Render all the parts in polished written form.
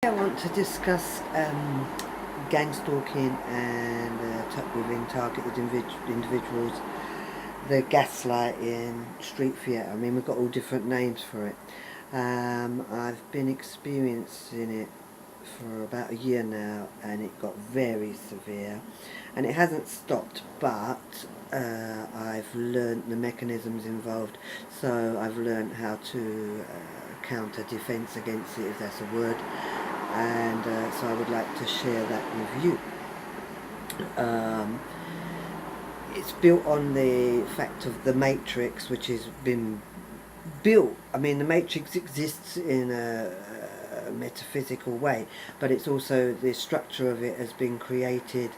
I want to discuss gang stalking and within targeted individuals, the gaslighting, street theatre. I mean, we've got all different names for it. I've been experiencing it for about a year now, and it got very severe, and it hasn't stopped, but I've learnt the mechanisms involved. So I've learnt how to counter defence against it, if that's a word, and so I would like to share that with you. It's built on the fact of the matrix, which has been built. I mean, the matrix exists in a metaphysical way, but it's also, the structure of it has been created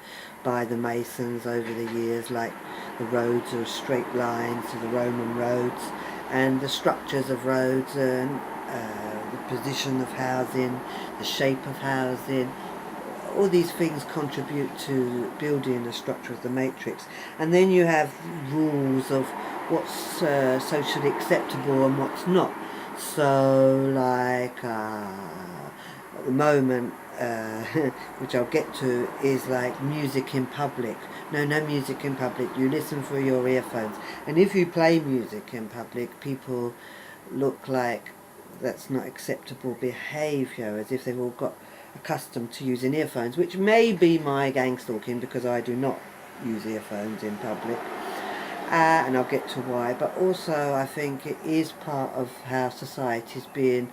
by the Masons over the years, like the roads are straight lines to the Roman roads, and the structures of roads, and the position of housing, the shape of housing, all these things contribute to building the structure of the matrix. And then you have rules of what's socially acceptable and what's not. So like at the moment, which I'll get to, is like music in public. No music in public. You listen through your earphones. And if you play music in public, people look like that's not acceptable behaviour, as if they've all got accustomed to using earphones, which may be my gang stalking, because I do not use earphones in public, and I'll get to why. But also I think it is part of how society is being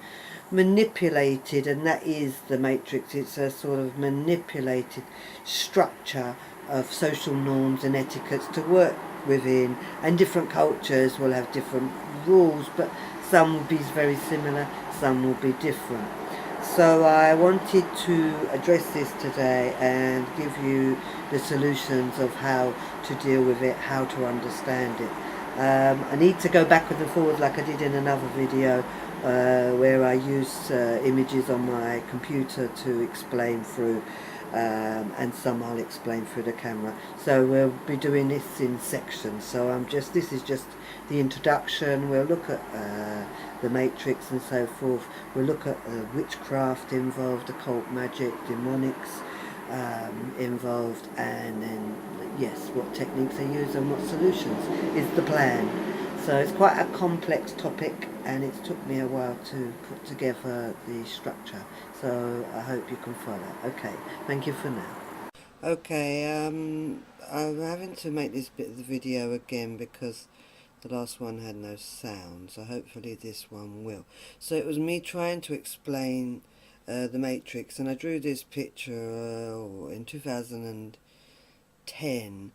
manipulated, and that is the matrix. It's a sort of manipulated structure of social norms and etiquettes to work within, and different cultures will have different rules, but some will be very similar, some will be different. So I wanted to address this today and give you the solutions of how to deal with it, how to understand it. I need to go backwards and forwards like I did in another video, where I use images on my computer to explain through, and some I'll explain through the camera. So we'll be doing this in sections. So this is just the introduction. We'll look at the matrix and so forth. We'll look at witchcraft involved, occult magic, demonics involved, and then yes, what techniques they use and what solutions is the plan. So it's quite a complex topic, and it's took me a while to put together the structure. So I hope you can follow. Okay, thank you for now. Okay, I'm having to make this bit of the video again because the last one had no sound, so hopefully this one will. So it was me trying to explain the matrix, and I drew this picture in 2010,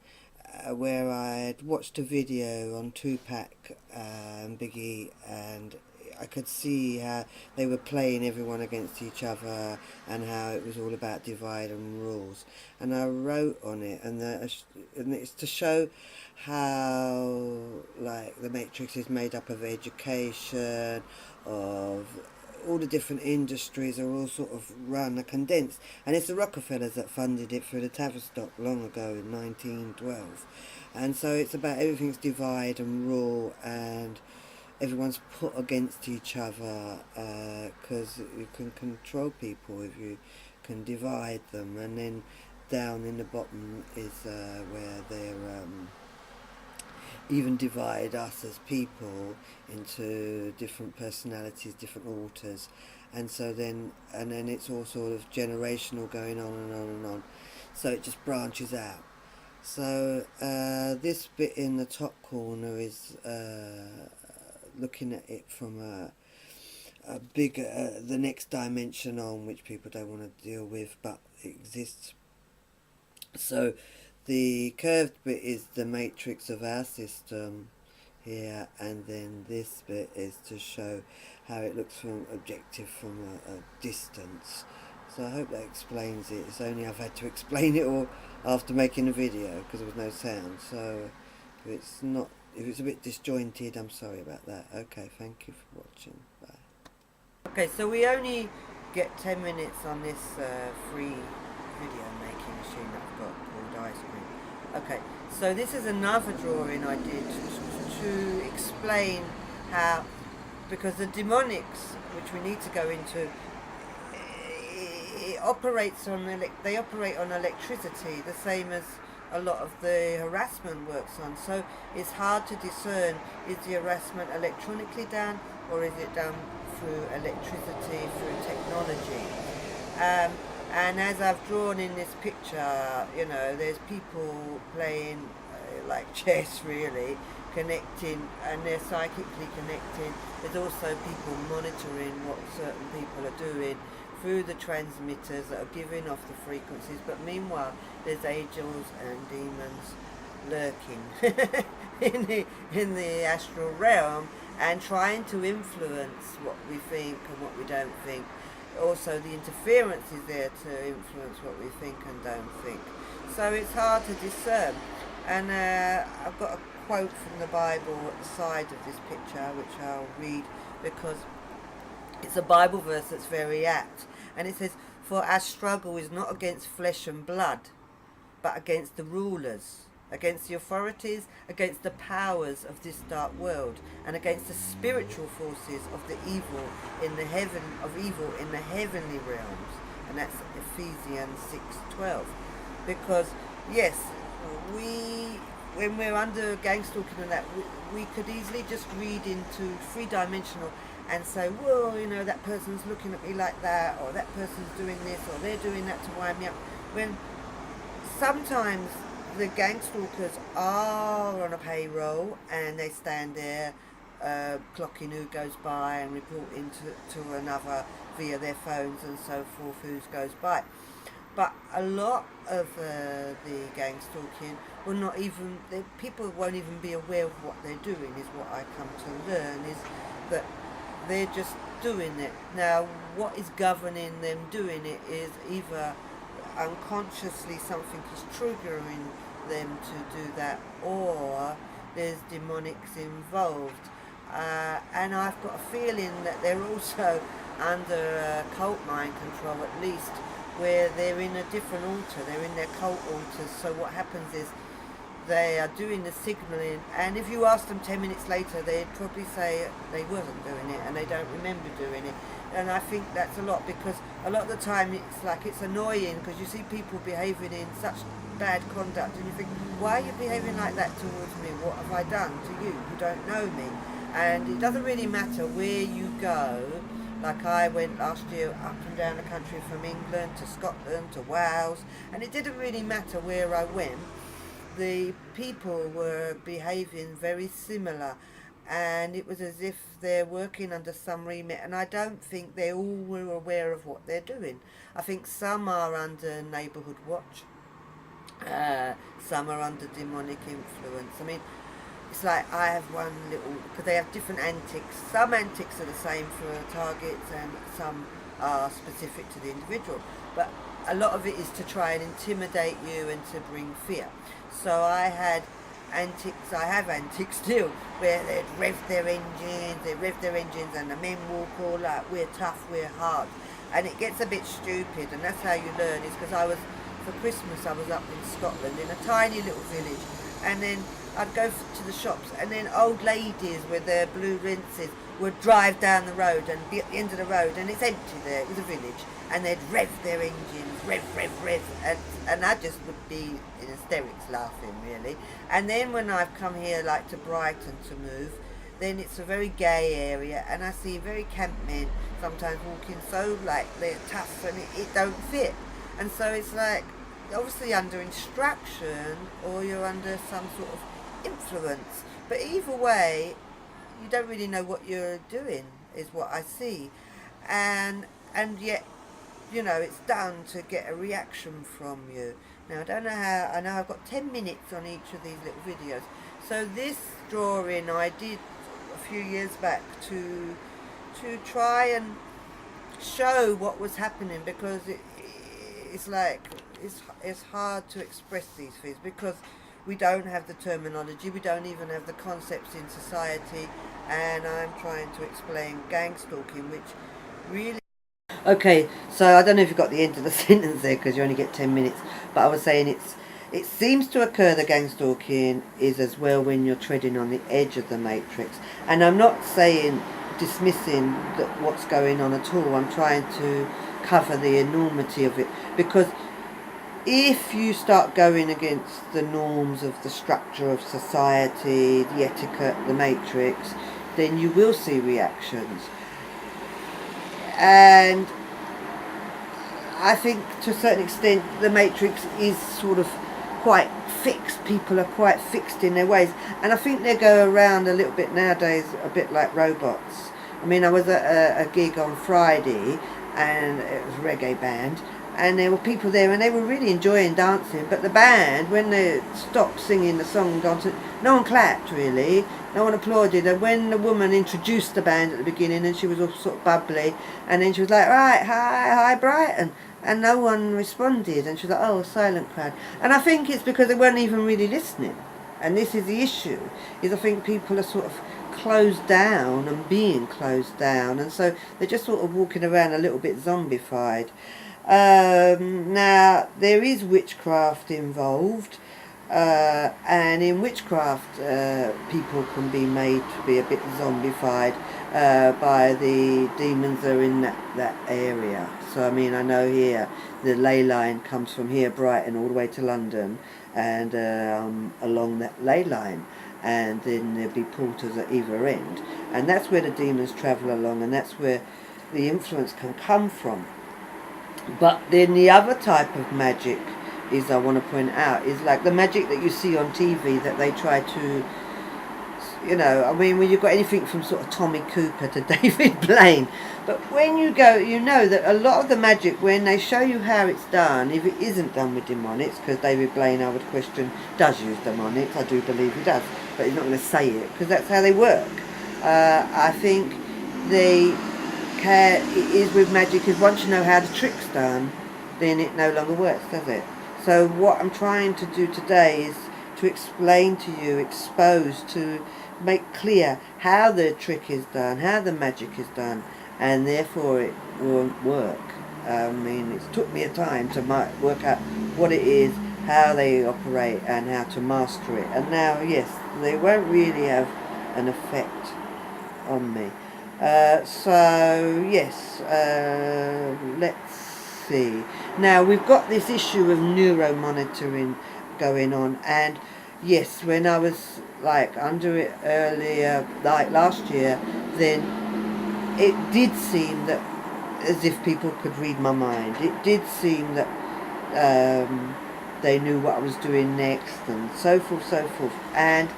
where I had watched a video on Tupac and Biggie, and I could see how they were playing everyone against each other, and how it was all about divide and rules. And I wrote on it, and it's to show how, like, the matrix is made up of education, of all the different industries are all sort of run, are condensed, and it's the Rockefellers that funded it through the Tavistock long ago in 1912. And so it's about everything's divide and rule, and everyone's put against each other, because you can control people if you can divide them. And then down in the bottom is where they're even divide us as people into different personalities, different alters, and so then it's all sort of generational, going on and on and on. So it just branches out. So this bit in the top corner is looking at it from a bigger, the next dimension on, which people don't want to deal with, but it exists. So the curved bit is the matrix of our system here, and then this bit is to show how it looks from objective, from a distance. So I hope that explains it. It's only I've had to explain it all after making a video because there was no sound. So if it's a bit disjointed, I'm sorry about that. Okay, thank you for watching. Bye. Okay, so we only get 10 minutes on this free video making machine that I've got called Ice Cream. Okay, so this is another drawing I did to explain how, because the demonics, which we need to go into, operates on they operate on electricity, the same as a lot of the harassment works on. So it's hard to discern, is the harassment electronically done, or is it done through electricity, through technology? And as I've drawn in this picture, you know, there's people playing like chess, really, connecting, and they're psychically connecting. There's also people monitoring what certain people are doing through the transmitters that are giving off the frequencies. But meanwhile, there's angels and demons lurking in the astral realm and trying to influence what we think and what we don't think. Also, the interference is there to influence what we think and don't think. So it's hard to discern. And I've got a quote from the Bible at the side of this picture, which I'll read because it's a Bible verse that's very apt. And it says, "For our struggle is not against flesh and blood, but against the rulers, against the authorities, against the powers of this dark world, and against the spiritual forces of the evil in the heavenly realms." And that's Ephesians 6:12. Because yes, when we're under gang stalking and that, we could easily just read into three-dimensional and say, well, you know, that person's looking at me like that, or that person's doing this, or they're doing that to wind me up. When sometimes the gang stalkers are on a payroll and they stand there clocking who goes by and reporting to another via their phones and so forth, who goes by. But a lot of the gang stalking will not even, people won't even be aware of what they're doing, is what I come to learn, is that they're just doing it. Now, what is governing them doing it is either unconsciously something is triggering them to do that, or there's demonics involved. And I've got a feeling that they're also under cult mind control, at least, where they're in a different altar, they're in their cult altars. So what happens is they are doing the signalling, and if you ask them 10 minutes later, they'd probably say they wasn't doing it and they don't remember doing it. And I think that's a lot, because a lot of the time it's like, it's annoying because you see people behaving in such bad conduct and you think, why are you behaving like that towards me? What have I done to you? You don't know me. And it doesn't really matter where you go. Like I went last year up and down the country, from England to Scotland to Wales, and it didn't really matter where I went. The people were behaving very similar, and it was as if they're working under some remit, and I don't think they all were aware of what they're doing. I think some are under neighbourhood watch, some are under demonic influence. I mean, it's like I have one little, because they have different antics. Some antics are the same for targets and some are specific to the individual. But a lot of it is to try and intimidate you and to bring fear. So I have antics still, where they'd rev their engines and the men walk all like, we're tough, we're hard. And it gets a bit stupid, and that's how you learn, is because for Christmas I was up in Scotland in a tiny little village, and then I'd go to the shops, and then old ladies with their blue rinses would drive down the road and be at the end of the road, and it's empty there, it was a village, and they'd rev their engines, rev, and I just would be in hysterics laughing, really. And then when I've come here, like to Brighton, to move, then it's a very gay area, and I see very camp men sometimes walking so like they're tough, and it don't fit. And so it's like, obviously under instruction, or you're under some sort of influence, but either way you don't really know what you're doing, is what I see. And yet, you know, it's done to get a reaction from you. Now I don't know how, I know I've got 10 minutes on each of these little videos. So this drawing I did a few years back to try and show what was happening, because it's like, it's hard to express these things because we don't have the terminology, we don't even have the concepts in society, and I'm trying to explain gang stalking, which really... Okay, so I don't know if you got the end of the sentence there because you only get 10 minutes, but I was saying it seems to occur, the gang stalking is as well when you're treading on the edge of the matrix. And I'm not saying, dismissing what's going on at all. I'm trying to cover the enormity of it, because if you start going against the norms of the structure of society, the etiquette, the matrix, then you will see reactions. And I think to a certain extent the matrix is sort of quite fixed. People are quite fixed in their ways, and I think they go around a little bit nowadays a bit like robots. I mean, I was at a gig on Friday, and it was a reggae band, and there were people there and they were really enjoying dancing, but the band, when they stopped singing the song and dancing, no one clapped really, no one applauded. And when the woman introduced the band at the beginning, and she was all sort of bubbly, and then she was like, right, hi Brighton, and no one responded, and she was like, oh, silent crowd. And I think it's because they weren't even really listening, and this is the issue, is I think people are sort of closed down and being closed down, and so they're just sort of walking around a little bit zombified. Now there is witchcraft involved, and in witchcraft people can be made to be a bit zombified by the demons that are in that area. So I mean, I know here the ley line comes from here, Brighton, all the way to London, and along that ley line, and then there'll be portals at either end, and that's where the demons travel along, and that's where the influence can come from. But then the other type of magic is, I want to point out, is like the magic that you see on TV that they try to, you know, I mean, when you've got anything from sort of Tommy Cooper to David Blaine, but when you go, you know that a lot of the magic, when they show you how it's done, if it isn't done with demonics, because David Blaine, I would question, does use demonics, I do believe he does, but he's not going to say it, because that's how they work. I think it is with magic, is once you know how the trick's done, then it no longer works, does it? So what I'm trying to do today is to explain to you, expose, to make clear how the trick is done, how the magic is done, and therefore it won't work. I mean, it took me a time to work out what it is, how they operate, and how to master it. And now, yes, they won't really have an effect on me. So yes, let's see. Now we've got this issue of neuromonitoring going on, and yes, when I was like under it earlier, like last year, then it did seem that as if people could read my mind. It did seem that they knew what I was doing next, and so forth, so forth. And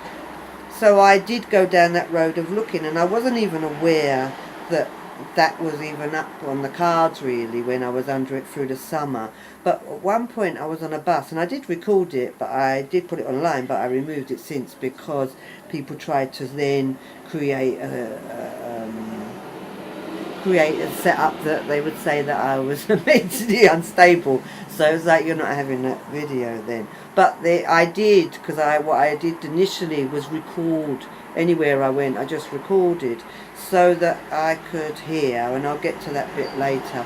so I did go down that road of looking, and I wasn't even aware that that was even up on the cards really when I was under it through the summer. But at one point I was on a bus, and I did record it, but I did put it online, but I removed it since because people tried to then create a setup that they would say that I was mentally unstable. So it was like, you're not having that video then. But I did, because what I did initially was record anywhere I went. I just recorded so that I could hear, and I'll get to that bit later.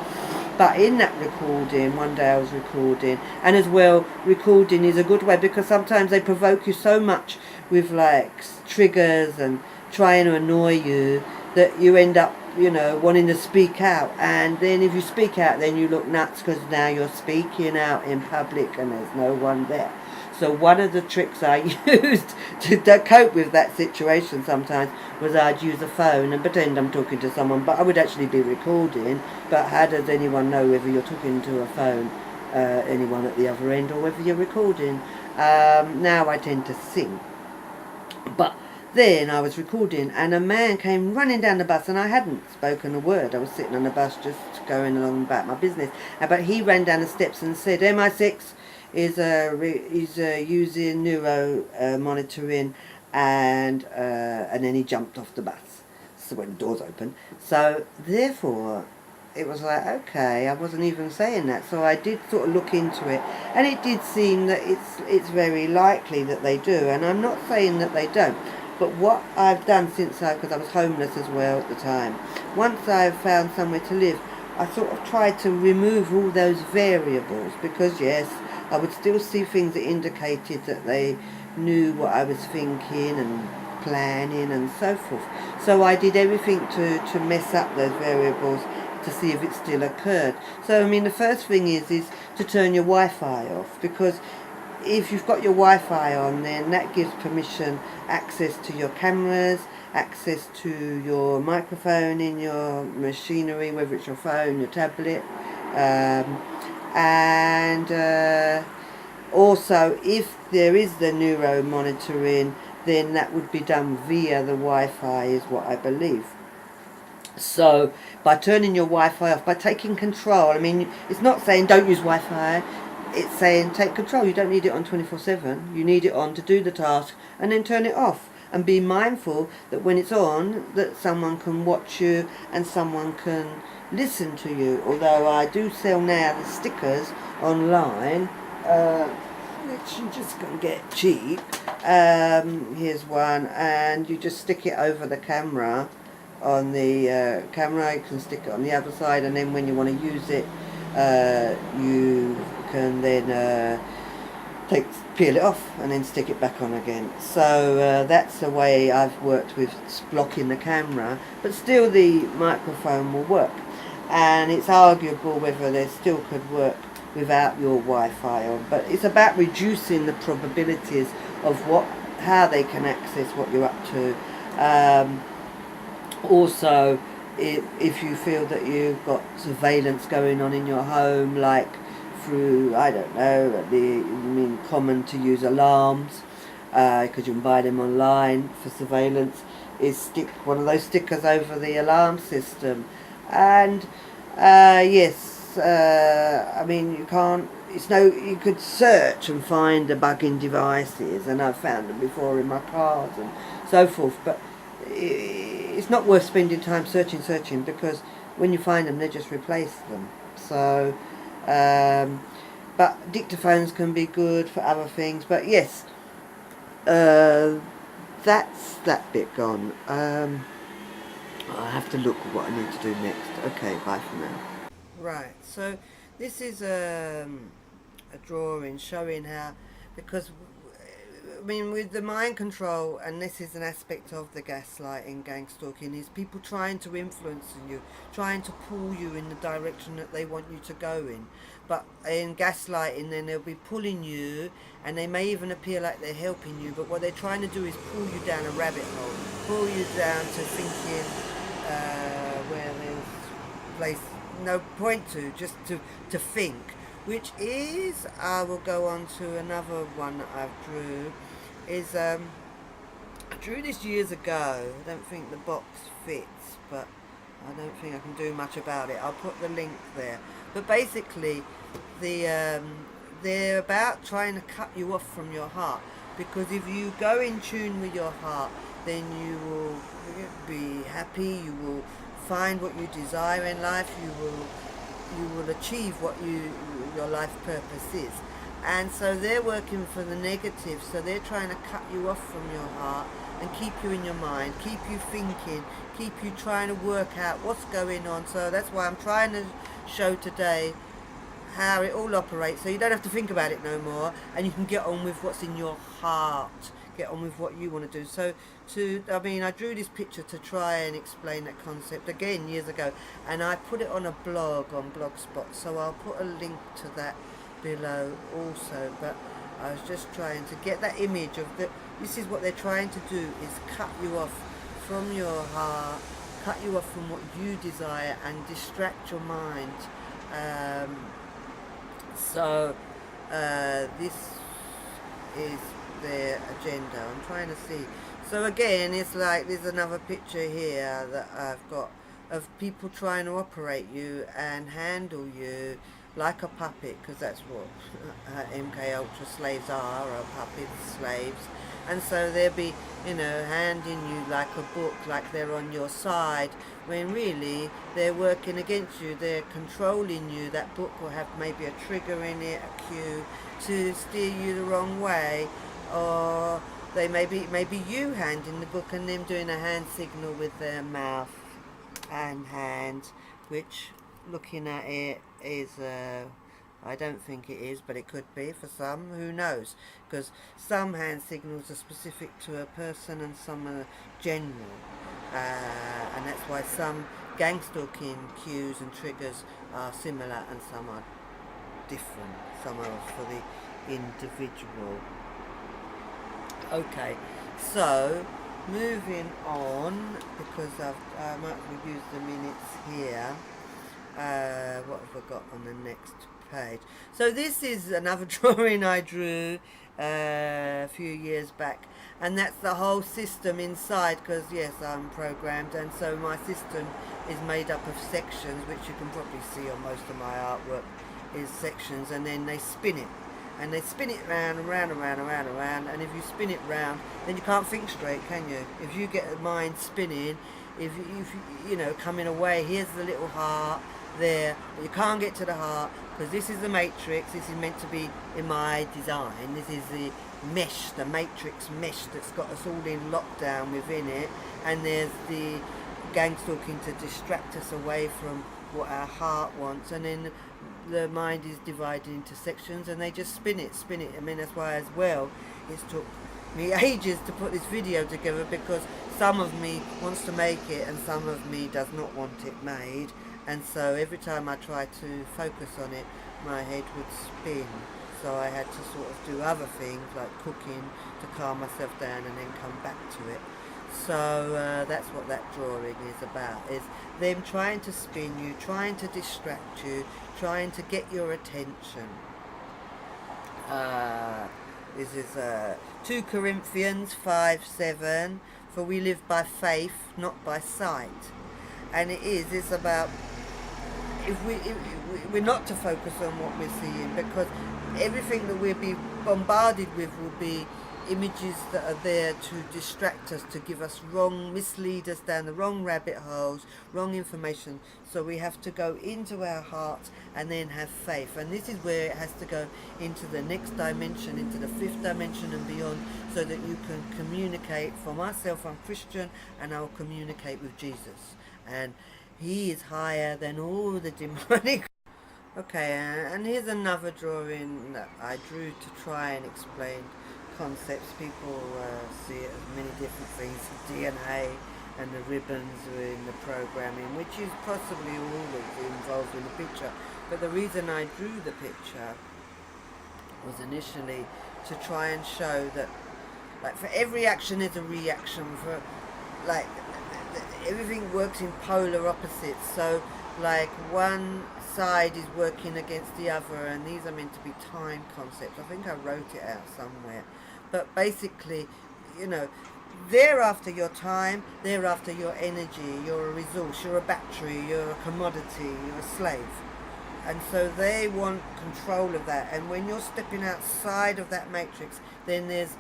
But in that recording, one day I was recording, and as well, recording is a good way, because sometimes they provoke you so much with like triggers and trying to annoy you that you end up, you know, wanting to speak out. And then if you speak out, then you look nuts, because now you're speaking out in public and there's no one there. So one of the tricks I used to cope with that situation sometimes was I'd use a phone and pretend I'm talking to someone, but I would actually be recording. But how does anyone know whether you're talking to a phone, anyone at the other end, or whether you're recording? Now I tend to sing. But then I was recording, and a man came running down the bus, and I hadn't spoken a word. I was sitting on the bus just going along about my business. But he ran down the steps and said, MI6 is using neuro monitoring, and then he jumped off the bus. So when the doors open. So therefore, it was like, okay, I wasn't even saying that. So I did sort of look into it, and it did seem that it's very likely that they do, and I'm not saying that they don't. But what I've done since because I was homeless as well at the time, once I've found somewhere to live, I sort of tried to remove all those variables, because yes, I would still see things that indicated that they knew what I was thinking and planning and so forth. So I did everything to mess up those variables, to see if it still occurred. So I mean, the first thing is to turn your Wi-Fi off, because if you've got your Wi-Fi on, then that gives permission, access to your cameras, access to your microphone in your machinery, whether it's your phone, your tablet, and also if there is the neuro monitoring, then that would be done via the Wi-Fi, is what I believe. So by turning your Wi-Fi off, by taking control, I mean, it's not saying don't use Wi-Fi, it's saying take control. You don't need it on 24/7. You need it on to do the task, and then turn it off. And be mindful that when it's on, that someone can watch you and someone can listen to you. Although I do sell now the stickers online, which you just can get cheap. Here's one, and you just stick it over the camera. On the camera, you can stick it on the other side, and then when you want to use it, you can then peel it off and then stick it back on again. So that's the way I've worked with blocking the camera, but still the microphone will work, and it's arguable whether they still could work without your Wi-Fi on, but it's about reducing the probabilities of how they can access what you're up to. Also, if you feel that you've got surveillance going on in your home, like through, I don't know, common to use alarms, because you can buy them online for surveillance, is stick one of those stickers over the alarm system. And yes, I mean, you could search and find debugging devices, and I've found them before in my cars and so forth, but it's not worth spending time searching, because when you find them, they just replace them. So but dictaphones can be good for other things. But yes, that's that bit gone. I have to look at what I need to do next. Okay, bye for now. Right, so this is a drawing showing how, because I mean, with the mind control, and this is an aspect of the gaslighting, gang stalking, is people trying to influence you, trying to pull you in the direction that they want you to go in. But in gaslighting, then they'll be pulling you, and they may even appear like they're helping you, but what they're trying to do is pull you down a rabbit hole, pull you down to thinking where there's no point to, just to think. Which is, I will go on to another one that I've drew, is I drew this years ago. I don't think the box fits, but I don't think I can do much about it. I'll put the link there. But basically, they're about trying to cut you off from your heart, because if you go in tune with your heart, then you will be happy, you will find what you desire in life, you will achieve what your life purpose is. And so they're working for the negative, so they're trying to cut you off from your heart and keep you in your mind, keep you thinking, keep you trying to work out what's going on. So that's why I'm trying to show today how it all operates, so you don't have to think about it no more, and you can get on with what's in your heart, get on with what you want to do. So I drew this picture to try and explain that concept again years ago, and I put it on a blog on Blogspot, so I'll put a link to that below also. But I was just trying to get that image of this is what they're trying to do, is cut you off from your heart, cut you off from what you desire, and distract your mind. So this is their agenda. I'm trying to see. So again, it's like there's another picture here that I've got of people trying to operate you and handle you like a puppet, because that's what MK Ultra slaves are puppets, slaves. And so they'll be, handing you like a book, like they're on your side, when really they're working against you, they're controlling you. That book will have maybe a trigger in it, a cue to steer you the wrong way, or they maybe you handing the book and them doing a hand signal with their mouth and hand, which, looking at it, is I don't think it is, but it could be for some, who knows, because some hand signals are specific to a person and some are general, and that's why some gang stalking cues and triggers are similar and some are different. Some are for the individual. Okay, so moving on, because I might use the minutes here. What have I got on the next page? So this is another drawing I drew a few years back, and that's the whole system inside, because yes, I'm programmed, and so my system is made up of sections, which you can probably see on most of my artwork is sections, and then they spin it. And they spin it round and round and round and round and round, and if you spin it round, then you can't think straight, can you? If you get the mind spinning, if you know, coming away, here's the little heart there, but you can't get to the heart, because this is the matrix. This is meant to be in my design. This is the mesh, the matrix mesh that's got us all in lockdown within it, and there's the gang stalking to distract us away from what our heart wants, and then the mind is divided into sections, and they just spin it. I mean, that's why as well it's took me ages to put this video together, because some of me wants to make it and some of me does not want it made, and so every time I try to focus on it, my head would spin. So I had to sort of do other things like cooking to calm myself down and then come back to it. So that's what that drawing is about, is them trying to spin you, trying to distract you, trying to get your attention. This is 2 Corinthians 5:7, for we live by faith, not by sight. And it's about, if we're not to focus on what we're seeing, because everything that we'll be bombarded with will be images that are there to distract us, to give us wrong, mislead us down the wrong rabbit holes, wrong information. So we have to go into our hearts and then have faith, and this is where it has to go into the next dimension, into the 5th dimension and beyond, so that you can communicate. For myself, I'm Christian, and I'll communicate with Jesus, and he is higher than all the demonic. Okay, and here's another drawing that I drew to try and explain concepts. People see it as many different things, the DNA and the ribbons in the programming, which is possibly all that's involved in the picture. But the reason I drew the picture was initially to try and show that, like, for every action there's a reaction. For, like, everything works in polar opposites. So, like, one side is working against the other, and these are meant to be time concepts. I think I wrote it out somewhere. But basically, you know, they're after your time, they're after your energy, you're a resource, you're a battery, you're a commodity, you're a slave. And so they want control of that. And when you're stepping outside of that matrix, then there's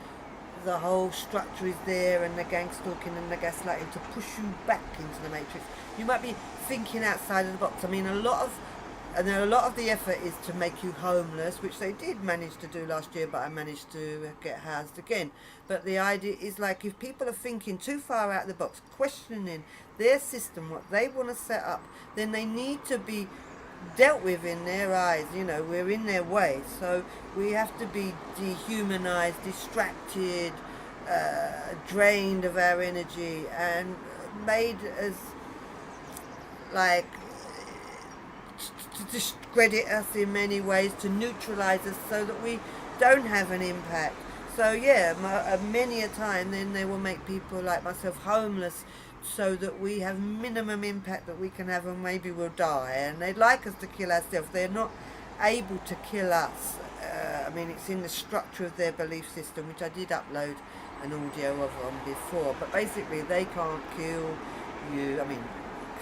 the whole structure is there, and the gang stalking and the gaslighting to push you back into the matrix. You might be thinking outside of the box. I mean, a lot of the effort is to make you homeless, which they did manage to do last year, but I managed to get housed again. But the idea is, like, if people are thinking too far out of the box, questioning their system, what they want to set up, then they need to be dealt with in their eyes. You know, we're in their way, so we have to be dehumanized, distracted, drained of our energy, and made as, like, to discredit us in many ways, to neutralize us so that we don't have an impact. So yeah, many a time then they will make people like myself homeless, so that we have minimum impact that we can have, and maybe we'll die. And they'd like us to kill ourselves. They're not able to kill us. I mean, it's in the structure of their belief system, which I did upload an audio of on before. But basically, they can't kill you. I mean,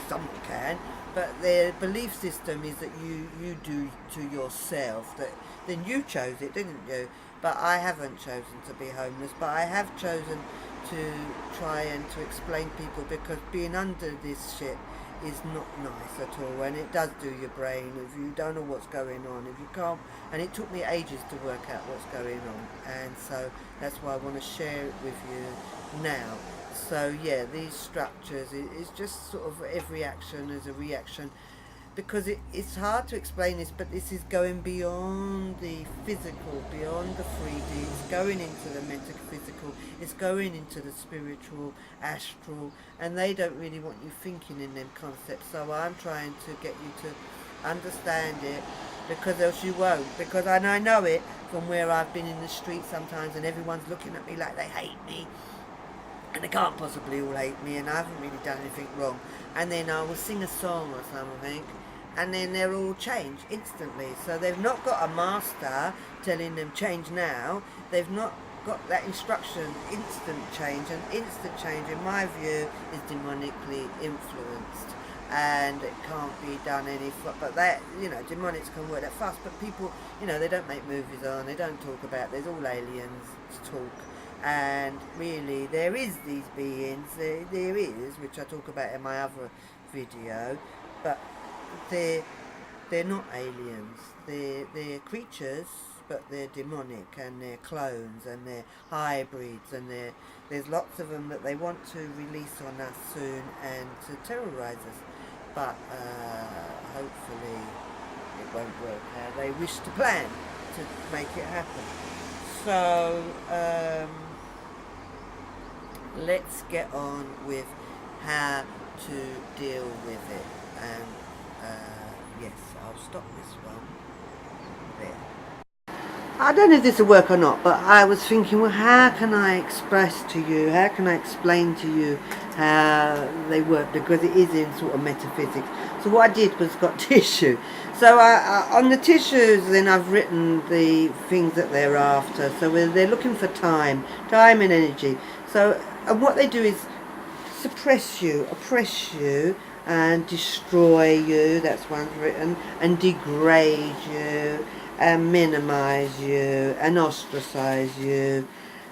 some can. But their belief system is that you do to yourself. That then you chose it, didn't you? But I haven't chosen to be homeless. But I have chosen to try and to explain people, because being under this shit is not nice at all, and it does do your brain if you don't know what's going on, if you can't. And it took me ages to work out what's going on, and so that's why I want to share it with you now. So yeah, these structures is just sort of every action is a reaction. because it's hard to explain this, but this is going beyond the physical, beyond the 3D. It's going into the metaphysical, it's going into the spiritual, astral, and they don't really want you thinking in them concepts. So I'm trying to get you to understand it, because else you won't. Because I know it from where I've been in the street sometimes, and everyone's looking at me like they hate me, and they can't possibly all hate me, and I haven't really done anything wrong. And then I will sing a song or something, and then they're all changed instantly. So they've not got a master telling them change now. They've not got that instruction, instant change. And instant change, in my view, is demonically influenced, and it can't be done but that, demonics can work that fast, but people, they don't make movies on, they don't talk about, there's all aliens to talk. And really, there is these beings, there is, which I talk about in my other video, but they're not aliens. They're creatures, but they're demonic, and they're clones, and they're hybrids, and there's lots of them that they want to release on us soon and to terrorise us. But hopefully it won't work how they wish to plan to make it happen. So let's get on with how to deal with it. And yes, I'll stop this one there. I don't know if this will work or not, but I was thinking, well, how can I express to you, how can I explain to you how they work, because it is in sort of metaphysics. So what I did was got tissue. So on the tissues, then I've written the things that they're after. So they're looking for time and energy. So and what they do is suppress you, oppress you, and destroy you, that's one's written, and degrade you, and minimize you, and ostracize you,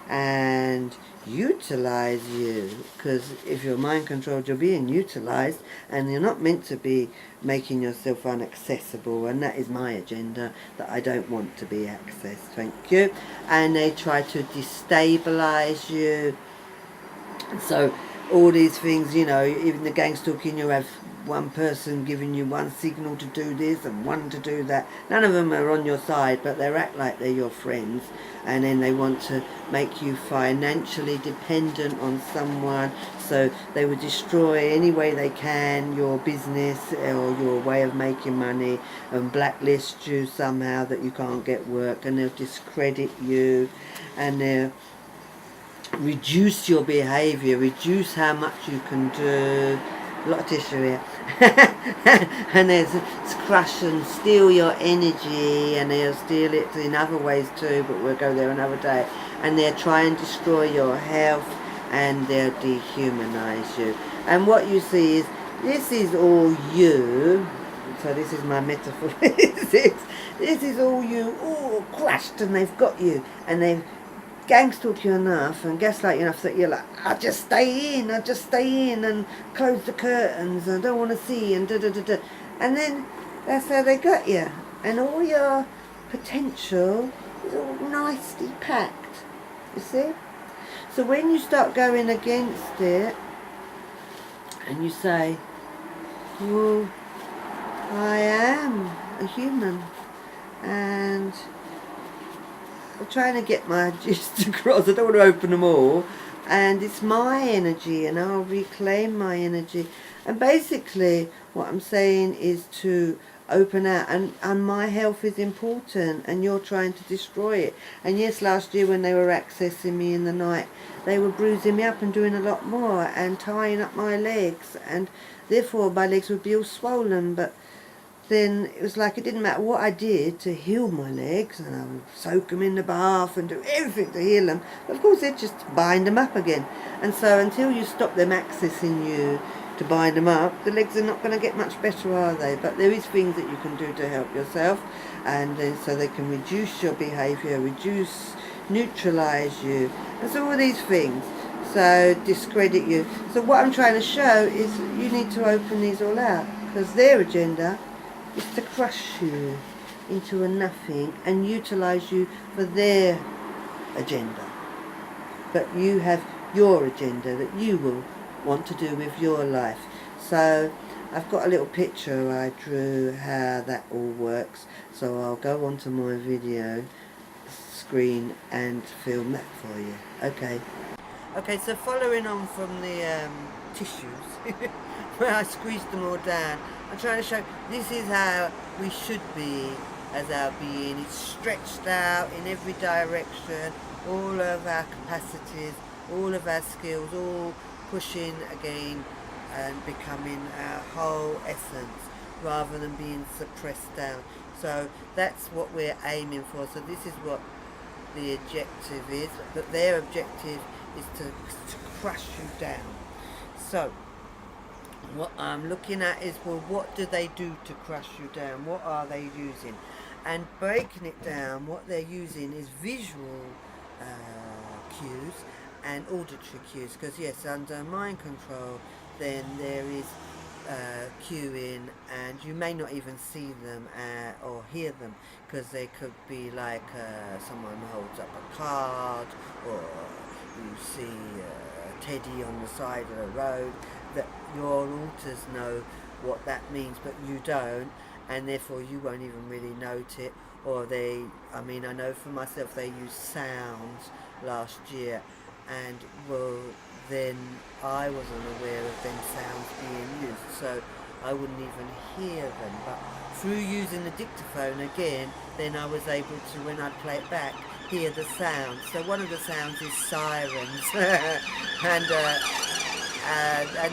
and utilize you. Because if you're mind controlled, you're being utilized, and you're not meant to be making yourself inaccessible, and that is my agenda, that I don't want to be accessed. Thank you. And they try to destabilize you. So all these things, even the gang stalking, you have one person giving you one signal to do this and one to do that. None of them are on your side, but they act like they're your friends, and then they want to make you financially dependent on someone, so they will destroy any way they can your business or your way of making money, and blacklist you somehow that you can't get work, and they'll discredit you, and they'll reduce your behaviour, reduce how much you can do. A lot of tissue here. And there's crush and steal your energy, and they'll steal it in other ways too, but we'll go there another day. And they'll try and destroy your health, and they'll dehumanize you. And what you see is, this is all you. So this is my metaphysics. This is all you, all crushed, and they've got you, and they've gang stalk you enough and gaslight you enough that you're like, I'll just stay in and close the curtains, I don't want to see, and da-da-da-da. And then that's how they got you. And all your potential is all nicely packed, you see? So when you start going against it, and you say, well, I am a human, and I'm trying to get my gist across, I don't want to open them all, and it's my energy, and I'll reclaim my energy. And basically what I'm saying is to open out, and my health is important, and you're trying to destroy it. And yes, last year when they were accessing me in the night, they were bruising me up and doing a lot more, and tying up my legs, and therefore my legs would be all swollen. But then it was like it didn't matter what I did to heal my legs, and I would soak them in the bath and do everything to heal them. But of course they'd just bind them up again. And so until you stop them accessing you to bind them up, the legs are not going to get much better, are they? But there is things that you can do to help yourself, and so they can reduce your behaviour, neutralise you, and so all these things. So discredit you. So what I'm trying to show is you need to open these all out, because their agenda is to crush you into a nothing and utilise you for their agenda. But you have your agenda that you will want to do with your life. So I've got a little picture I drew how that all works, so I'll go onto my video screen and film that for you. Okay, so following on from the tissues, where I squeezed them all down, I'm trying to show this is how we should be as our being. It's stretched out in every direction, all of our capacities, all of our skills, all pushing again and becoming our whole essence rather than being suppressed down. So that's what we're aiming for. So this is what the objective is, but their objective is to crush you down. So what I'm looking at is, well, what do they do to crush you down? What are they using? And breaking it down, what they're using is visual cues and auditory cues, because yes, under mind control then there is cueing, and you may not even see them or hear them, because they could be like someone holds up a card, or you see a teddy on the side of the road, that your alters know what that means, but you don't, and therefore you won't even really note it. Or they, I mean, I know for myself they use sounds last year, and well, then I wasn't aware of them sounds being used, so I wouldn't even hear them. But through using the dictaphone again, then I was able to, when I'd play it back, hear the sounds. So one of the sounds is sirens, and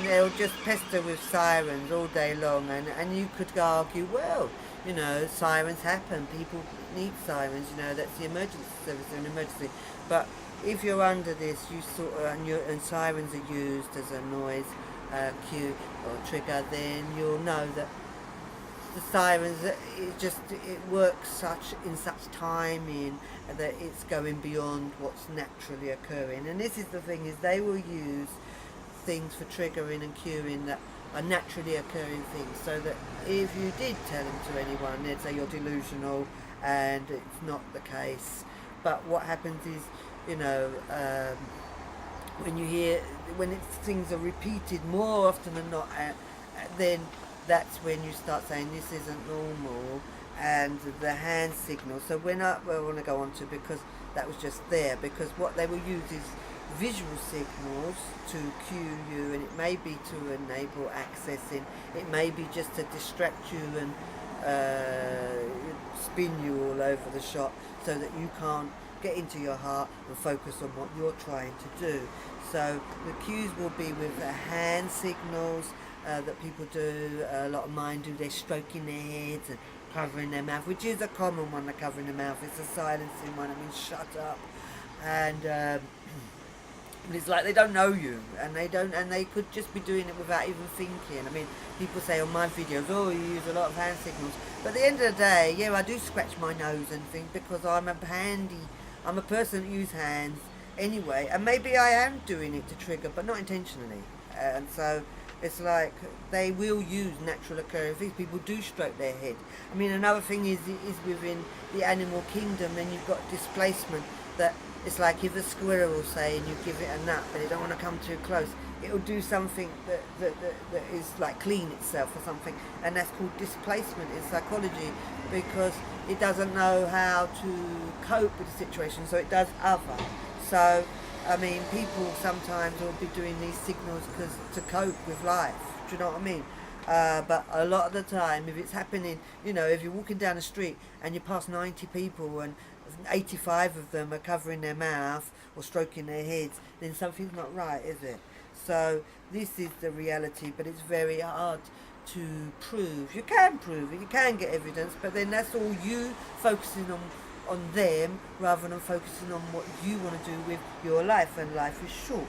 they'll just pester with sirens all day long, and you could argue, well, you know, sirens happen, people need sirens, you know, that's the emergency service in an emergency. But if you're under this, you sort of, and sirens are used as a noise cue or trigger, then you'll know that the sirens, it works in such timing that it's going beyond what's naturally occurring. And this is the thing, is they will use things for triggering and cueing that are naturally occurring things, so that if you did tell them to anyone, they'd say you're delusional, and it's not the case. But what happens is, you know, when things are repeated more often than not, then that's when you start saying this isn't normal, and the hand signal. So I want to go on to, because that was just there, because what they will use is visual signals to cue you, and it may be to enable accessing, it may be just to distract you and spin you all over the shop so that you can't get into your heart and focus on what you're trying to do. So the cues will be with hand signals that people do. A lot of mine do, they're stroking their heads and covering their mouth, which is a common one, they're covering their mouth. It's a silencing one, I mean, shut up. And it's like they don't know you, and they could just be doing it without even thinking. I mean, people say on my videos, oh, you use a lot of hand signals, but at the end of the day, yeah, I do scratch my nose and think, because I'm a person that uses hands anyway, and maybe I am doing it to trigger, but not intentionally. And so it's like they will use natural occurring things. People do stroke their head. I mean, another thing is within the animal kingdom, then you've got displacement. That it's like if a squirrel, say, and you give it a nut, but it don't want to come too close, it'll do something that is like clean itself or something, and that's called displacement in psychology, because it doesn't know how to cope with the situation, so it does other. So I mean, people sometimes will be doing these signals to cope with life. Do you know what I mean? But a lot of the time, if it's happening, you know, if you're walking down the street and you pass 90 people and 85 of them are covering their mouth or stroking their heads, then something's not right, is it? So this is the reality, but it's very hard to prove. You can prove it, you can get evidence, but then that's all you focusing on them rather than focusing on what you want to do with your life, and life is short.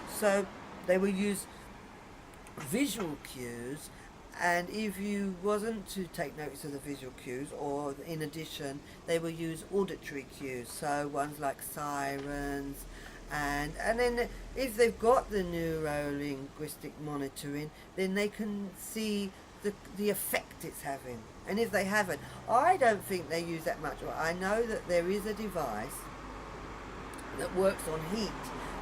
So they will use visual cues, and if you wasn't to take notice of the visual cues, or in addition, they will use auditory cues, so ones like sirens, and then if they've got the neuro-linguistic monitoring, then they can see the effect it's having. And if they haven't, I don't think they use that much. I know that there is a device that works on heat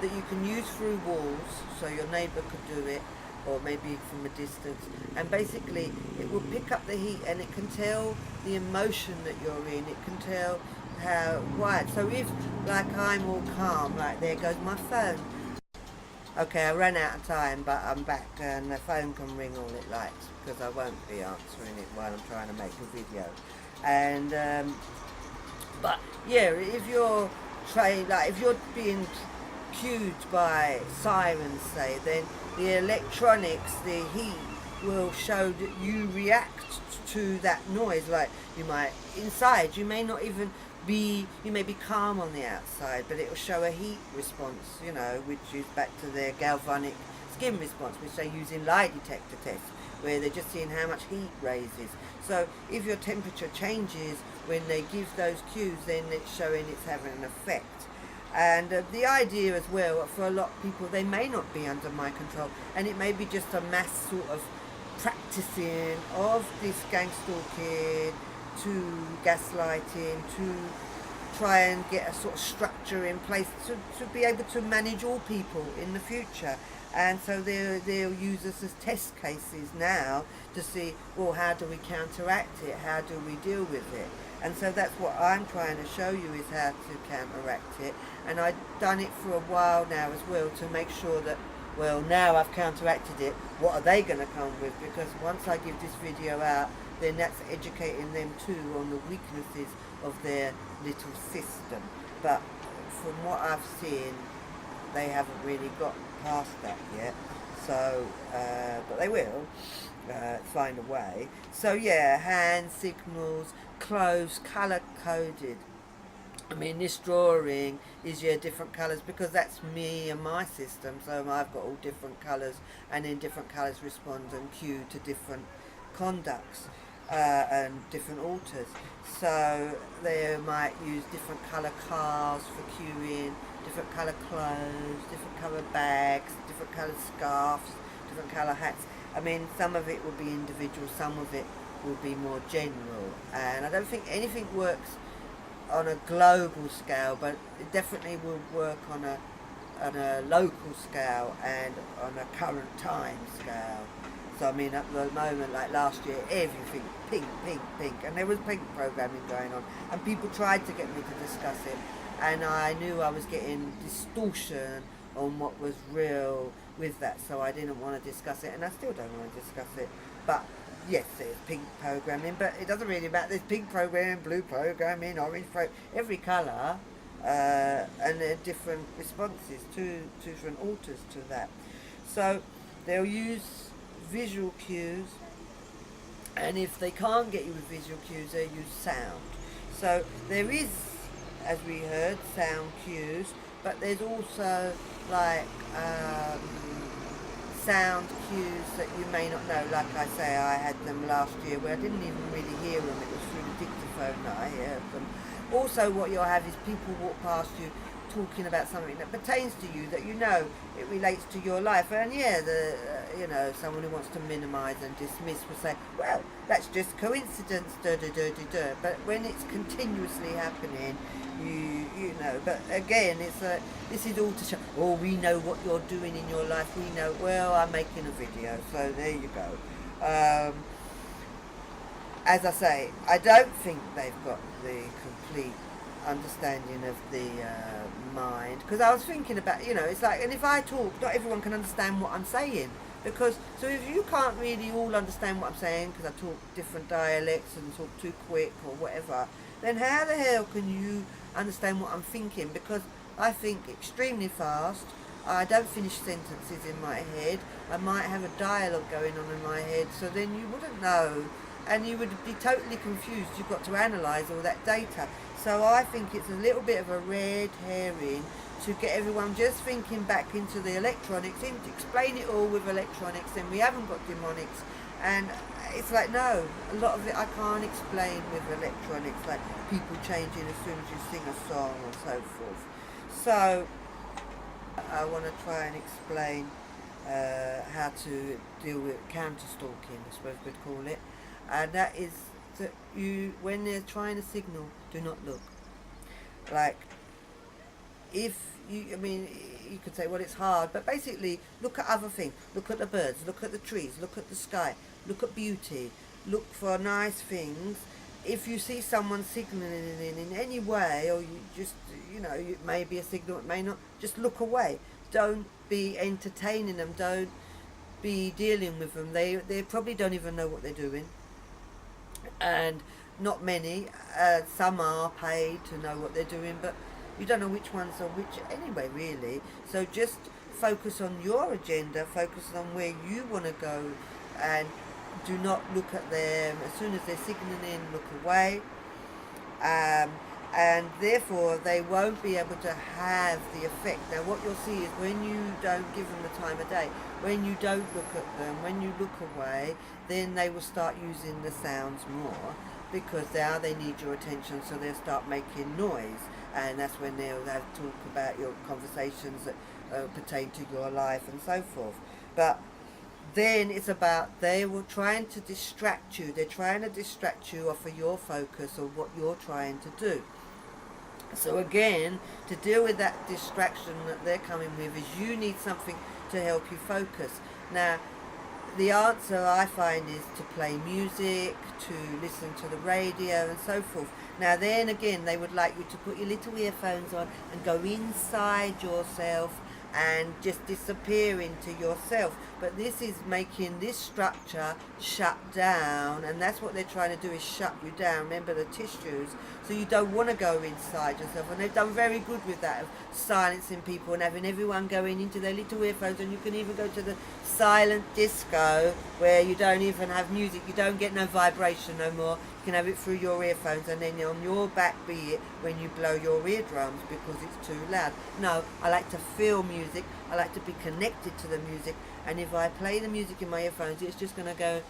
that you can use through walls, so your neighbour could do it, or maybe from a distance, and basically it will pick up the heat, and it can tell the emotion that you're in. It can tell how quiet. So if, like, I'm all calm, like, there goes my phone. Okay, I ran out of time, but I'm back, and the phone can ring all it likes because I won't be answering it while I'm trying to make a video. And but yeah, if you're if you're being cued by sirens, say, then the electronics, the heat, will show that you react to that noise. Like, you might, inside, you may not even be, you may be calm on the outside, but it will show a heat response, you know, which is back to their galvanic skin response, which they use in lie detector tests, where they're just seeing how much heat raises. So if your temperature changes when they give those cues, then it's showing it's having an effect. And the idea as well, for a lot of people, they may not be under my control, and it may be just a mass sort of practicing of this gang stalking, to gaslighting, to try and get a sort of structure in place to be able to manage all people in the future. And so they'll use us as test cases now to see, well, how do we counteract it? How do we deal with it? And so that's what I'm trying to show you, is how to counteract it. And I've done it for a while now as well, to make sure that, well, now I've counteracted it, what are they going to come with? Because once I give this video out, then that's educating them too on the weaknesses of their little system. But from what I've seen, they haven't really got past that yet. So, but they will find a way. So yeah, hand signals, clothes, colour coded. I mean, this drawing is, yeah, different colours, because that's me and my system. So I've got all different colours, and then different colours respond and cue to different conducts and different alters. So they might use different colour cars for cueing, different colour clothes, different colour bags, different colour scarves, different colour hats. I mean, some of it will be individual, some of it will be more general. And I don't think anything works on a global scale, but it definitely will work on a local scale and on a current time scale. So I mean, at the moment, like last year, everything pink, pink, pink, and there was pink programming going on, and people tried to get me to discuss it, and I knew I was getting distortion on what was real with that, so I didn't want to discuss it, and I still don't want to discuss it. But yes, there's pink programming, but it doesn't really matter. There's pink programming, blue programming, orange programming, every colour, and there are different responses, to different alters to that. So they'll use visual cues, and if they can't get you with visual cues, they use sound. So there is, as we heard, sound cues, but there's also like sound cues that you may not know. Like I say, I had them last year where I didn't even really hear them. It was through the dictaphone that I heard them. Also, what you'll have is people walk past you talking about something that pertains to you, that you know it relates to your life, and yeah, you know, someone who wants to minimise and dismiss will say, well, that's just coincidence, da da da da da. But when it's continuously happening, you know. But again, this is all to show, oh, we know what you're doing in your life. We know. Well, I'm making a video, so there you go. As I say, I don't think they've got the complete understanding of the mind, because I was thinking about, you know, it's like, and if I talk, not everyone can understand what I'm saying, because, so if you can't really all understand what I'm saying, because I talk different dialects and talk too quick or whatever, then how the hell can you understand what I'm thinking? Because I think extremely fast, I don't finish sentences in my head, I might have a dialogue going on in my head, so then you wouldn't know, and you would be totally confused. You've got to analyse all that data. So I think it's a little bit of a red herring to get everyone just thinking back into the electronics, and to explain it all with electronics, and we haven't got demonics. And it's like, no, a lot of it I can't explain with electronics, like people changing as soon as you sing a song and so forth. So I want to try and explain how to deal with counter-stalking, I suppose we'd call it. And that is that you, when they're trying to signal, do not look. Like, if you, I mean, you could say, well, it's hard, but basically, look at other things. Look at the birds, look at the trees, look at the sky, look at beauty, look for nice things. If you see someone signalling in any way, or you just, it may be a signal, it may not, just look away. Don't be entertaining them, don't be dealing with them. They probably don't even know what they're doing. And not many, some are paid to know what they're doing, but you don't know which ones are which anyway, really. So just focus on your agenda, focus on where you want to go, and do not look at them. As soon as they're signaling, look away. And therefore they won't be able to have the effect. Now what you'll see is when you don't give them the time of day, when you don't look at them, when you look away, then they will start using the sounds more, because now they need your attention, so they'll start making noise, and that's when they'll have talk about your conversations that pertain to your life and so forth. But then it's about they were trying to distract you. They're trying to distract you off of your focus or what you're trying to do. So again, to deal with that distraction that they're coming with, is you need something to help you focus. Now, the answer I find is to play music, to listen to the radio and so forth. Now then again, they would like you to put your little earphones on and go inside yourself and just disappear into yourself. But this is making this structure shut down, and that's what they're trying to do, is shut you down. Remember the tissues, so you don't want to go inside yourself, and they've done very good with that, of silencing people and having everyone going into their little earphones. And you can even go to the silent disco where you don't even have music, you don't get no vibration no more. You can have it through your earphones, and then on your back be it when you blow your eardrums because it's too loud. No, I like to feel music, I like to be connected to the music, and if I play the music in my earphones, it's just going to go,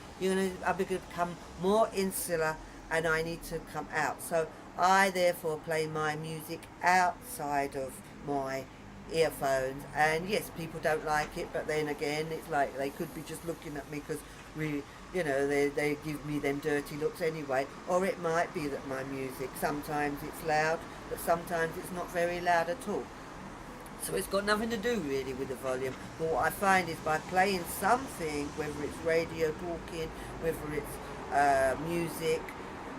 I'll become more insular, and I need to come out. So I therefore play my music outside of my earphones, and yes, people don't like it, but then again, it's like they could be just looking at me because they give me them dirty looks anyway. Or it might be that my music, sometimes it's loud, but sometimes it's not very loud at all. So it's got nothing to do really with the volume. But what I find is by playing something, whether it's radio talking, whether it's music,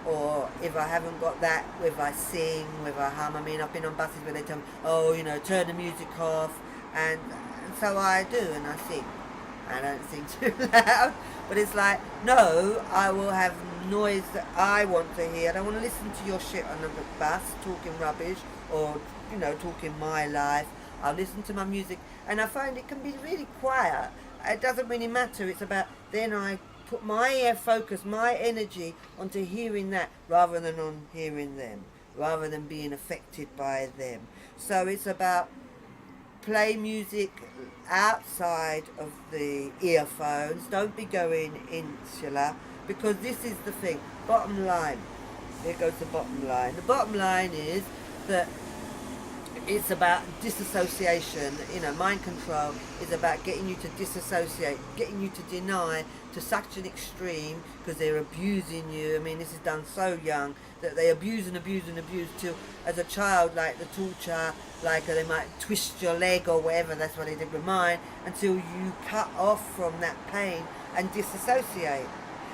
or if I haven't got that, whether I sing, whether I hum. I mean, I've been on buses where they tell me, turn the music off, and so I do, and I sing. I don't sing too loud, but it's like, no, I will have noise that I want to hear. I don't want to listen to your shit on the bus, talking rubbish, or, talking my life. I'll listen to my music, and I find it can be really quiet. It doesn't really matter. It's about, then I put my focus, my energy onto hearing that, rather than on hearing them, rather than being affected by them. So it's about play music outside of the earphones. Don't be going insular, because this is the thing. Bottom line. Here goes the bottom line. The bottom line is that it's about disassociation. Mind control is about getting you to disassociate, getting you to deny to such an extreme, because they're abusing you. I mean, this is done so young that they abuse and abuse and abuse till, as a child, like the torture, like they might twist your leg or whatever. That's what they did with mine, until you cut off from that pain and disassociate.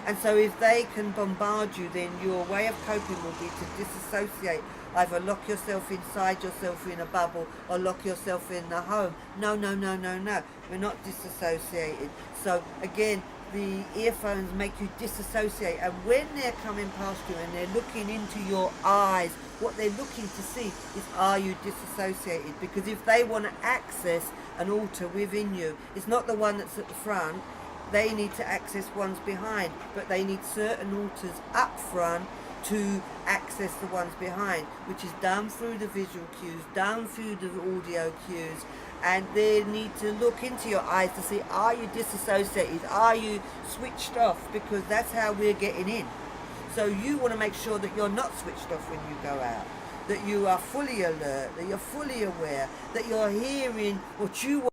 And so if they can bombard you, then your way of coping will be to disassociate. Either lock yourself inside yourself in a bubble, or lock yourself in the home. No. We're not disassociated. So again, the earphones make you disassociate. And when they're coming past you and they're looking into your eyes, what they're looking to see is, are you disassociated? Because if they want to access an altar within you, it's not the one that's at the front. They need to access ones behind, but they need certain altars up front to access the ones behind, which is done through the visual cues, done through the audio cues, and they need to look into your eyes to see, are you disassociated, are you switched off, because that's how we're getting in. So you want to make sure that you're not switched off when you go out, that you are fully alert, that you're fully aware, that you're hearing what you want.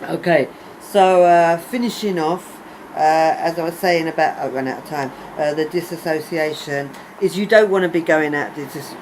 Okay, so finishing off, as I was saying about, I ran out of time, the disassociation is, you don't want to be going out,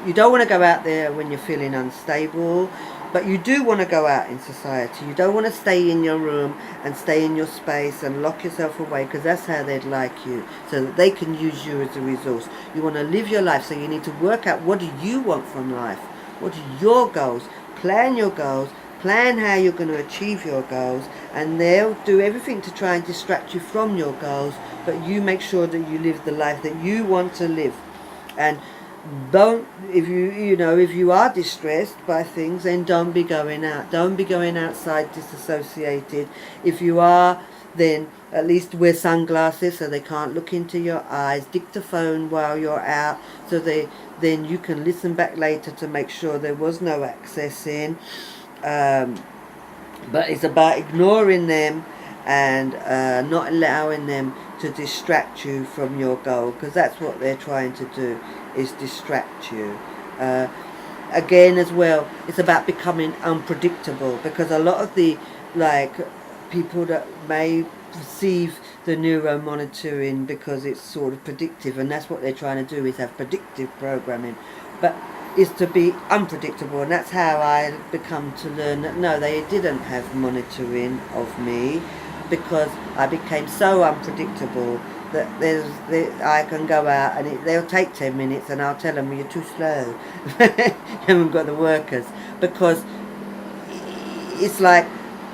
you don't want to go out there when you're feeling unstable. But you do want to go out in society. You don't want to stay in your room and stay in your space and lock yourself away, because that's how they'd like you, so that they can use you as a resource. You want to live your life, so you need to work out, what do you want from life? What are your goals? Plan your goals. Plan how you're going to achieve your goals, and they'll do everything to try and distract you from your goals, but you make sure that you live the life that you want to live. And don't, if you are distressed by things, then don't be going out. Don't be going outside disassociated. If you are, then at least wear sunglasses so they can't look into your eyes. Dictaphone while you're out, so then you can listen back later to make sure there was no accessing. But it's about ignoring them and not allowing them to distract you from your goal, because that's what they're trying to do, is distract you. Again, as well, it's about becoming unpredictable, because a lot of the people that may perceive the neuromonitoring because it's sort of predictive, and that's what they're trying to do, is have predictive programming, but is to be unpredictable. And that's how I become to learn that no, they didn't have monitoring of me, because I became so unpredictable that I can go out and they'll take 10 minutes and I'll tell them, you're too slow. You haven't got the workers. Because it's like,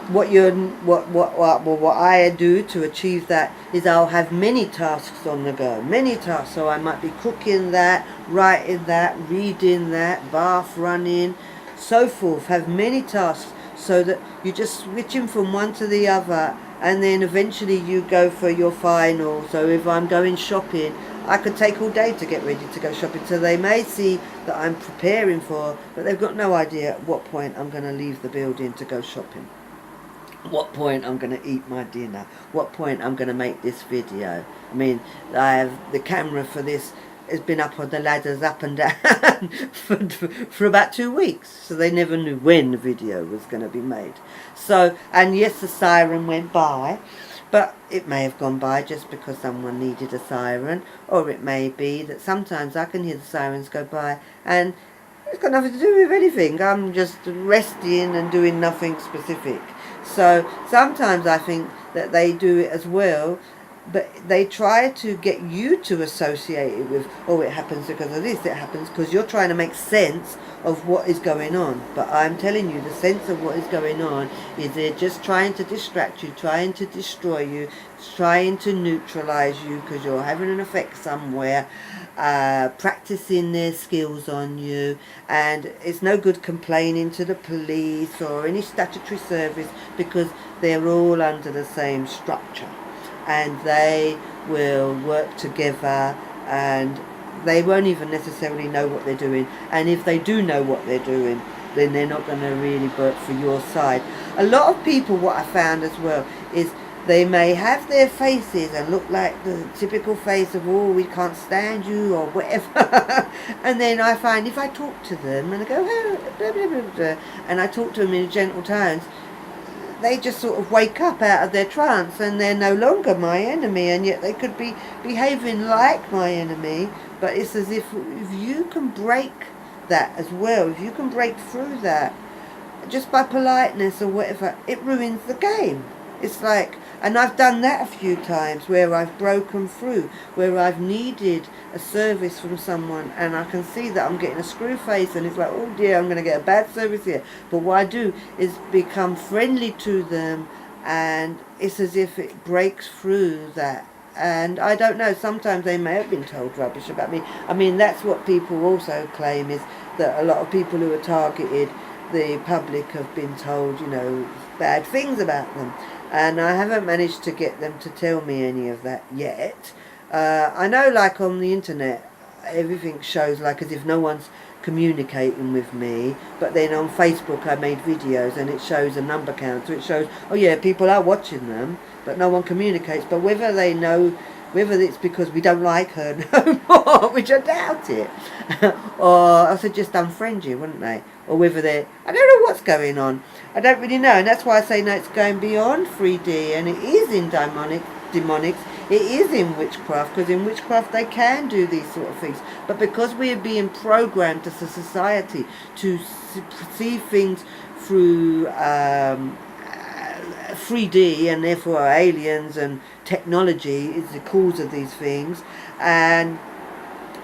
what I do to achieve that is I'll have many tasks on the go, many tasks. So I might be cooking that, writing that, reading that, bath running, so forth. Have many tasks, so that you're just switching from one to the other, and then eventually you go for your final. So if I'm going shopping, I could take all day to get ready to go shopping. So they may see that I'm preparing for, but they've got no idea at what point I'm going to leave the building to go shopping. What point I'm going to eat my dinner, what point I'm going to make this video. I mean, I have the camera for this has been up on the ladders up and down for about 2 weeks, so they never knew when the video was going to be made. So, and yes, the siren went by, but it may have gone by just because someone needed a siren, or it may be that sometimes I can hear the sirens go by and it's got nothing to do with anything. I'm just resting and doing nothing specific. So sometimes I think that they do it as well, but they try to get you to associate it with, oh, it happens because of this, it happens because you're trying to make sense of what is going on. But I'm telling you, the sense of what is going on is they're just trying to distract you, trying to destroy you, trying to neutralize you because you're having an effect somewhere, practicing their skills on you. And it's no good complaining to the police or any statutory service, because they're all under the same structure, and they will work together, and they won't even necessarily know what they're doing. And if they do know what they're doing, then they're not going to really work for your side. A lot of people, what I found as well, is they may have their faces and look like the typical face of, oh, we can't stand you or whatever. And then I find if I talk to them and I go, oh, blah, blah, blah, blah, and I talk to them in gentle tones, they just sort of wake up out of their trance, and they're no longer my enemy, and yet they could be behaving like my enemy. But it's as if you can break that as well, if you can break through that just by politeness or whatever, it ruins the game. It's like, and I've done that a few times where I've broken through, where I've needed a service from someone and I can see that I'm getting a screw face, and it's like, oh dear, I'm going to get a bad service here. But what I do is become friendly to them, and it's as if it breaks through that. And I don't know, sometimes they may have been told rubbish about me. I mean, that's what people also claim, is that a lot of people who are targeted, the public, have been told, bad things about them. And I haven't managed to get them to tell me any of that yet. I know, like on the internet, everything shows like as if no one's communicating with me, but then on Facebook I made videos and it shows a number count, so it shows, oh yeah, people are watching them, but no one communicates. But whether they know, whether it's because we don't like her no more, which I doubt it, or else they'd just unfriend you, wouldn't they? Or whether they're, I don't know what's going on. I don't really know, and that's why I say no, it's going beyond 3D, and it is in demonics, it is in witchcraft, because in witchcraft they can do these sort of things. But because we are being programmed as a society to perceive things through 3D, and therefore aliens and technology is the cause of these things, and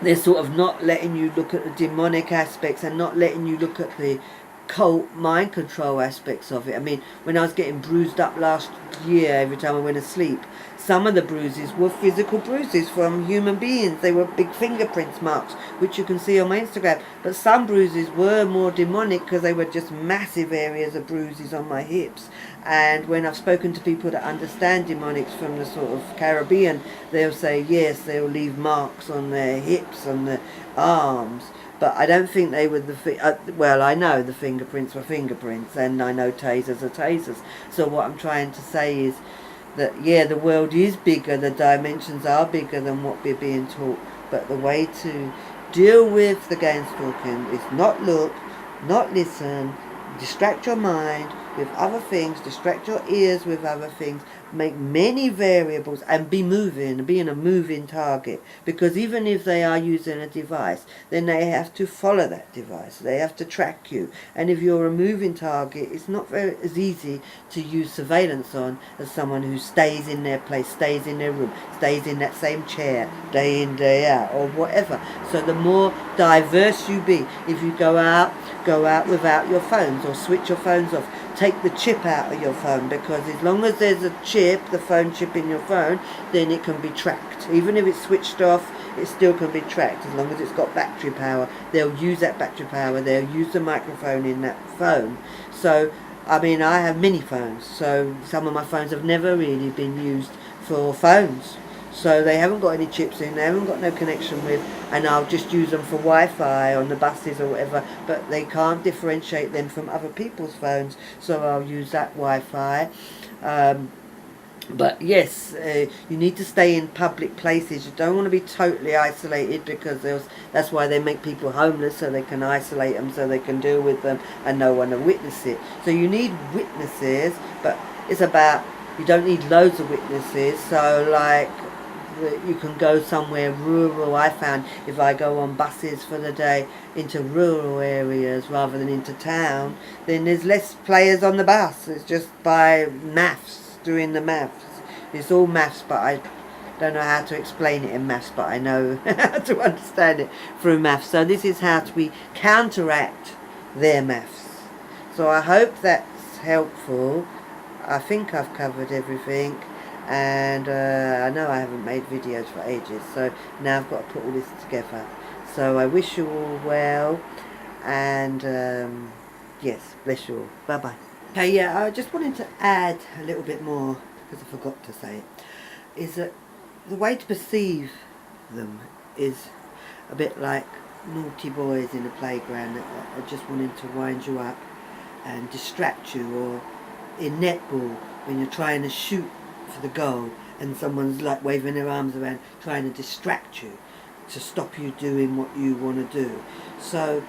they're sort of not letting you look at the demonic aspects and not letting you look at the cult mind control aspects of it. I mean, when I was getting bruised up last year every time I went to sleep, some of the bruises were physical bruises from human beings. They were big fingerprints marks, which you can see on my Instagram. But some bruises were more demonic because they were just massive areas of bruises on my hips. And when I've spoken to people that understand demonics from the sort of Caribbean, they'll say yes, they'll leave marks on their hips, on the arms. But I don't think they were well, I know the fingerprints were fingerprints, and I know tasers are tasers. So what I'm trying to say is that, yeah, the world is bigger, the dimensions are bigger than what we're being taught. But the way to deal with the game stalking is not look, not listen, distract your mind with other things, distract your ears with other things, make many variables, and be moving, being a moving target. Because even if they are using a device, then they have to follow that device, they have to track you. And if you're a moving target, it's not very as easy to use surveillance on as someone who stays in their place, stays in their room, stays in that same chair day in, day out, or whatever. So the more diverse you be, if you go out without your phones, or switch your phones off, take the chip out of your phone, because as long as there's a chip, the phone chip in your phone, then it can be tracked. Even if it's switched off, it still can be tracked as long as it's got battery power. They'll use that battery power, they'll use the microphone in that phone. So, I mean, I have many phones, so some of my phones have never really been used for phones. So they haven't got any chips in, they haven't got no connection with, and I'll just use them for Wi-Fi on the buses or whatever, but they can't differentiate them from other people's phones, so I'll use that Wi-Fi. But yes, you need to stay in public places. You don't want to be totally isolated, because that's why they make people homeless, so they can isolate them, so they can deal with them and no one to witness it. So you need witnesses, but it's about, you don't need loads of witnesses. So like, you can go somewhere rural. I found if I go on buses for the day into rural areas rather than into town, then there's less players on the bus. It's just by maths, doing the maths. It's all maths, but I don't know how to explain it in maths, but I know how to understand it through maths. So this is how we counteract their maths. So I hope that's helpful. I think I've covered everything. And I know I haven't made videos for ages, so now I've got to put all this together. So I wish you all well, and yes, bless you all. Bye bye. Okay, yeah, I just wanted to add a little bit more, because I forgot to say it, is that the way to perceive them is a bit like naughty boys in a playground that are just wanting to wind you up and distract you, or in netball when you're trying to shoot for the goal and someone's like waving their arms around trying to distract you, to stop you doing what you want to do. So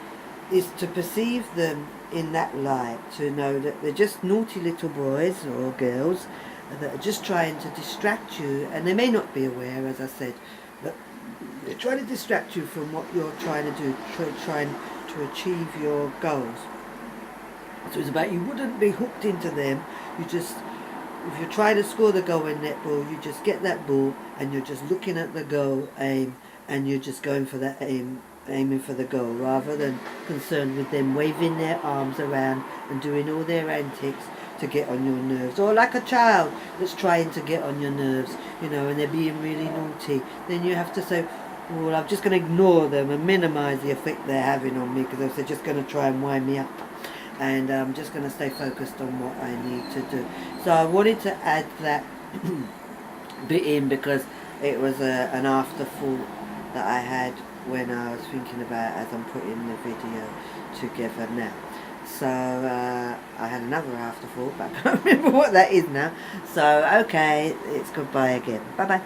is to perceive them in that light, to know that they're just naughty little boys or girls that are just trying to distract you, and they may not be aware, as I said, that they're trying to distract you from what you're trying to do, trying to achieve your goals. So it's about, you wouldn't be hooked into them, you just, if you're trying to score the goal in netball, you just get that ball and you're just looking at the goal aim, and you're just going for that aim, aiming for the goal, rather than concerned with them waving their arms around and doing all their antics to get on your nerves. Or like a child that's trying to get on your nerves, you know, and they're being really naughty, then you have to say, well, I'm just going to ignore them and minimise the effect they're having on me, because they're just going to try and wind me up. And I'm just going to stay focused on what I need to do. So I wanted to add that bit in, because it was an afterthought that I had when I was thinking about, as I'm putting the video together now. So I had another afterthought, but I can't remember what that is now. So okay, it's goodbye again. Bye bye.